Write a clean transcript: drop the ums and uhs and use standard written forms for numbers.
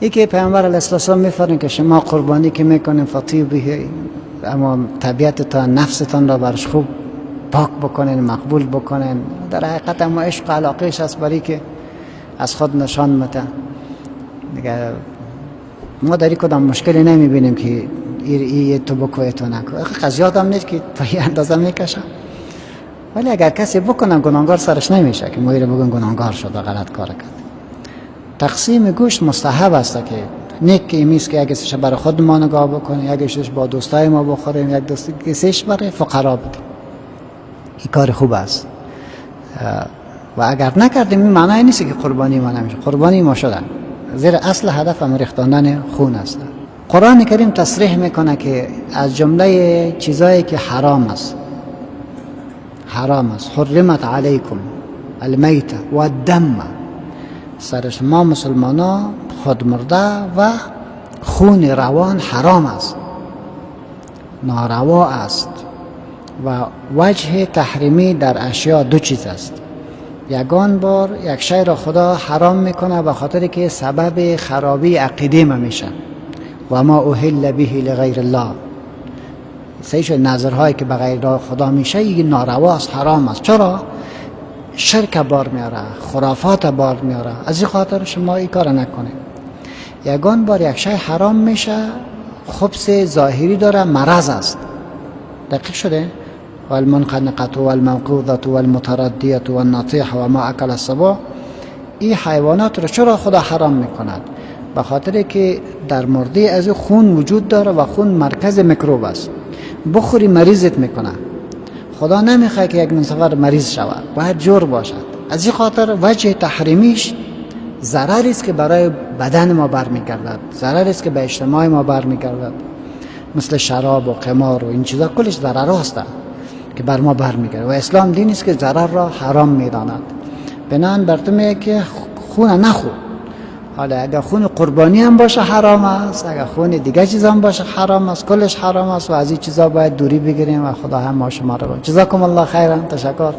یکی پیامبر علیه السلام میفرمایند که شما قربانی که میکنین فطیبه، اما طبیعتتان نفستان را برش خوب پاک بکنین، مقبول بکنین. در حقیقت اما عشق و علاقهش است برای که از خود نشان میده. دیگه ما در کدام مشکلی نمیبینیم که ای تو بکوی تو نکو. قضیه آدم نیست که تا این اندازه میکشه، ولی اگر کسی بکنم گناهگار سرش نمیشه که ما بگن گناهگار شد و غلط کار کرد. تقسیم گوشت مستحب است که نیک که ایمیست که یکیش برای خود ما نگاه بکنیم، یکیش با دوستای ما بخوریم، یک دوستی کسیش برای فقرا بدیم. این کار خوب است و اگر نکردیم این معنی نیست که قربانی ما نمیشه. قربانی ما شدن، زیرا اصل هدف هم ریختاندن خون است. قرآن کریم تصریح میکنه که از جمله چیزایی که حرام است حرمت علیکم المیت و الدم، سر شما مسلمانان خودمرده و خون روان حرام است، ناروا است. و وجه تحریمی در اشیاء دو چیز است. یگان بار یک شی را خدا حرام میکنه به خاطر که سبب خرابی عقیده ما میشه، و ما اهل به لغیر الله، سیش نظرهایی که به غیر خدا میشه این نارواست، حرام است. چرا؟ شرک بار میاره، خرافات بار میاره. از این خاطر شما این کار نکنید. یگان بار یک شی حرام میشه، خبث ظاهری داره، مرض است. دقیق شده؟ والمنخنقة والموقوذة والمتردية والنطيحة وما اکل السبع، این حیوانات رو چرا خدا حرام میکند؟ به خاطر که در مرده از خون وجود داره و خون مرکز میکروب است. بخوری مریضت میکنه. خدا نمیخواد که یک منصفر مریض شود، باید جور باشد. از این خاطر وجه تحریمیش ضرری است که برای بدن ما برمیگردد، ضرری است که به اجتماع ما برمیگردد، مثل شراب و قمار و این چیزا کلش ضرر است که بر ما برمیگرده. و اسلام دینی است که ضرر را حرام میداند. بنان بر تو میگه که خون نخور. حالا اگر خون قربانی هم باشه حرام است، اگر خون دیگه چیز هم باشه حرام است، کلش حرام است و از این چیزا باید دوری بگیریم و خدا هم ما شما را. جزاکم الله خیرا. تشکر.